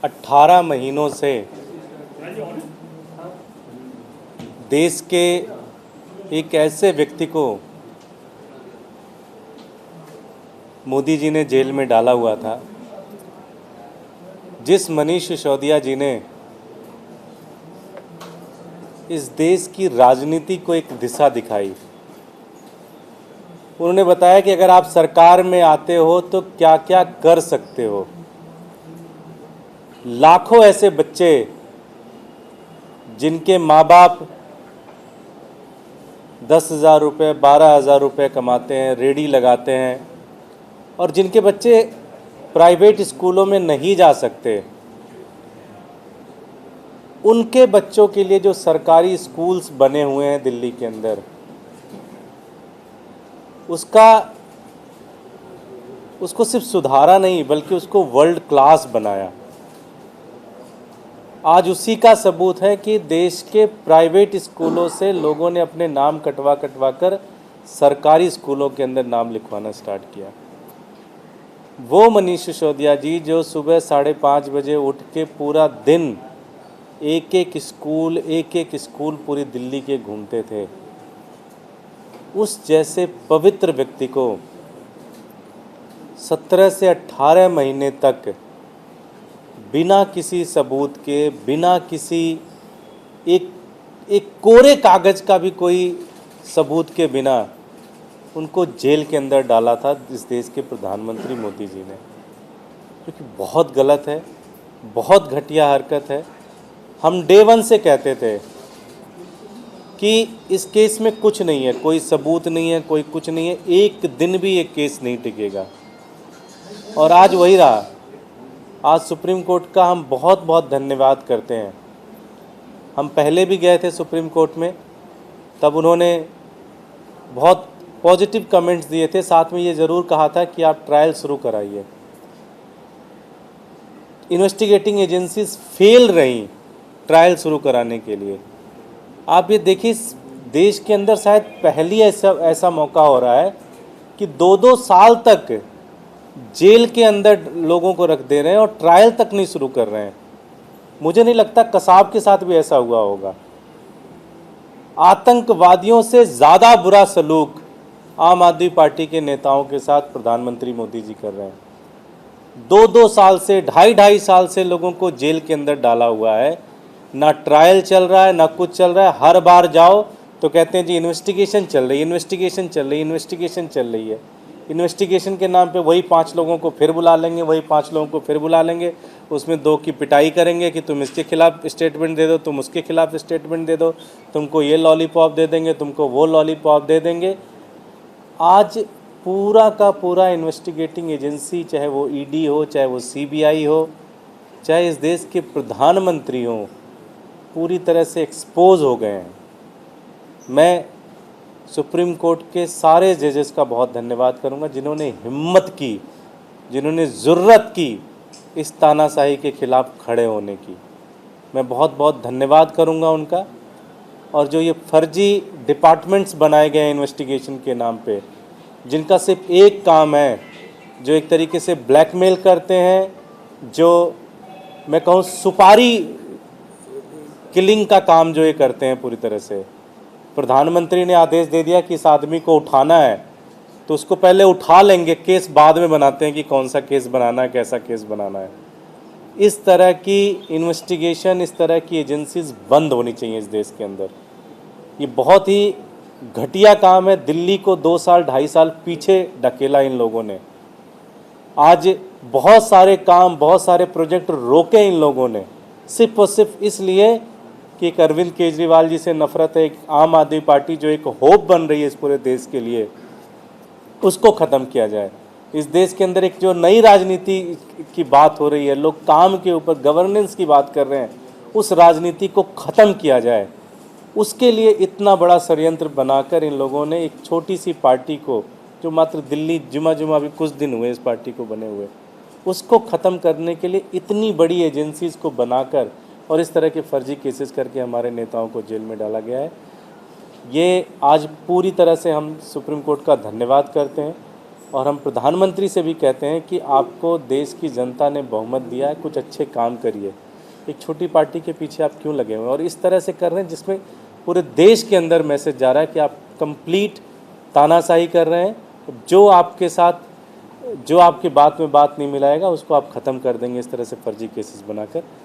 18 महीनों से देश के एक ऐसे व्यक्ति को मोदी जी ने जेल में डाला हुआ था, जिस मनीष सिसोदिया जी ने इस देश की राजनीति को एक दिशा दिखाई। उन्होंने बताया कि अगर आप सरकार में आते हो तो क्या क्या कर सकते हो। लाखों ऐसे बच्चे जिनके माँ बाप 10,000 रुपये 12,000 रुपये कमाते हैं, रेडी लगाते हैं, और जिनके बच्चे प्राइवेट स्कूलों में नहीं जा सकते, उनके बच्चों के लिए जो सरकारी स्कूल्स बने हुए हैं दिल्ली के अंदर, उसको सिर्फ सुधारा नहीं बल्कि उसको वर्ल्ड क्लास बनाया। आज उसी का सबूत है कि देश के प्राइवेट स्कूलों से लोगों ने अपने नाम कटवा कर सरकारी स्कूलों के अंदर नाम लिखवाना स्टार्ट किया। वो मनीष सिसोदिया जी जो सुबह 5:30 बजे उठ के पूरा दिन एक एक स्कूल पूरी दिल्ली के घूमते थे, उस जैसे पवित्र व्यक्ति को 17 से 18 महीने तक बिना किसी सबूत के, बिना किसी एक कोरे कागज का भी कोई सबूत के बिना उनको जेल के अंदर डाला था इस देश के प्रधानमंत्री मोदी जी ने, क्योंकि बहुत गलत है, बहुत घटिया हरकत है। हम डे वन से कहते थे कि इस केस में कुछ नहीं है, कोई सबूत नहीं है, कोई कुछ नहीं है, एक दिन भी ये केस नहीं टिकेगा, और आज वही रहा। आज सुप्रीम कोर्ट का हम बहुत बहुत धन्यवाद करते हैं। हम पहले भी गए थे सुप्रीम कोर्ट में, तब उन्होंने बहुत पॉजिटिव कमेंट्स दिए थे, साथ में ये ज़रूर कहा था कि आप ट्रायल शुरू कराइए। इन्वेस्टिगेटिंग एजेंसीज फेल रहीं ट्रायल शुरू कराने के लिए। आप ये देखिए, देश के अंदर शायद पहली ऐसा मौका हो रहा है कि 2-2 साल तक जेल के अंदर लोगों को रख दे रहे हैं और ट्रायल तक नहीं शुरू कर रहे हैं। मुझे नहीं लगता कसाब के साथ भी ऐसा हुआ होगा। आतंकवादियों से ज़्यादा बुरा सलूक आम आदमी पार्टी के नेताओं के साथ प्रधानमंत्री मोदी जी कर रहे हैं। 2-2 साल से, 2.5 साल से लोगों को जेल के अंदर डाला हुआ है, ना ट्रायल चल रहा है, ना कुछ चल रहा है। हर बार जाओ तो कहते हैं जी इन्वेस्टिगेशन चल रही है, इन्वेस्टिगेशन चल रही है, इन्वेस्टिगेशन चल रही है। इन्वेस्टिगेशन के नाम पे वही 5 लोगों को फिर बुला लेंगे, वही 5 लोगों को फिर बुला लेंगे, उसमें 2 की पिटाई करेंगे कि तुम इसके खिलाफ स्टेटमेंट दे दो, तुम उसके खिलाफ स्टेटमेंट दे दो, तुमको ये लॉलीपॉप दे देंगे, तुमको वो लॉलीपॉप दे देंगे। आज पूरा का पूरा इन्वेस्टिगेटिंग एजेंसी, चाहे वो ईडी हो, चाहे वो सीबीआई हो, चाहे इस देश के प्रधानमंत्री हों, पूरी तरह से एक्सपोज हो गए हैं। मैं सुप्रीम कोर्ट के सारे जजेस का बहुत धन्यवाद करूंगा जिन्होंने हिम्मत की, जिन्होंने ज़ुर्रत की इस तानाशाही के खिलाफ खड़े होने की। मैं बहुत बहुत धन्यवाद करूंगा उनका। और जो ये फर्जी डिपार्टमेंट्स बनाए गए हैं इन्वेस्टिगेशन के नाम पे, जिनका सिर्फ एक काम है, जो एक तरीके से ब्लैकमेल करते हैं, जो मैं कहूँ सुपारी किलिंग का काम जो ये करते हैं पूरी तरह से। प्रधानमंत्री ने आदेश दे दिया कि इस आदमी को उठाना है, तो उसको पहले उठा लेंगे, केस बाद में बनाते हैं कि कौन सा केस बनाना है, कैसा केस बनाना है। इस तरह की इन्वेस्टिगेशन, इस तरह की एजेंसीज बंद होनी चाहिए इस देश के अंदर। ये बहुत ही घटिया काम है। दिल्ली को 2 साल 2.5 साल पीछे ढकेला इन लोगों ने। आज बहुत सारे काम, बहुत सारे प्रोजेक्ट रोके इन लोगों ने, सिर्फ और सिर्फ इसलिए कि एक अरविंद केजरीवाल जी से नफरत है। एक आम आदमी पार्टी जो एक होप बन रही है इस पूरे देश के लिए, उसको ख़त्म किया जाए। इस देश के अंदर एक जो नई राजनीति की बात हो रही है, लोग काम के ऊपर गवर्नेंस की बात कर रहे हैं, उस राजनीति को ख़त्म किया जाए। उसके लिए इतना बड़ा षड्यंत्र बनाकर इन लोगों ने एक छोटी सी पार्टी को, जो मात्र दिल्ली जुमा अभी कुछ दिन हुए इस पार्टी को बने हुए, उसको ख़त्म करने के लिए इतनी बड़ी एजेंसीज़ को बनाकर और इस तरह के फर्जी केसेस करके हमारे नेताओं को जेल में डाला गया है। ये आज पूरी तरह से हम सुप्रीम कोर्ट का धन्यवाद करते हैं और हम प्रधानमंत्री से भी कहते हैं कि आपको देश की जनता ने बहुमत दिया है, कुछ अच्छे काम करिए। एक छोटी पार्टी के पीछे आप क्यों लगे हुए हैं? और इस तरह से कर रहे हैं जिसमें पूरे देश के अंदर मैसेज जा रहा है कि आप कंप्लीट तानाशाही कर रहे हैं। जो आपके साथ, जो आपकी बात में बात नहीं मिलाएगा उसको आप ख़त्म कर देंगे, इस तरह से फर्जी केसेस बनाकर।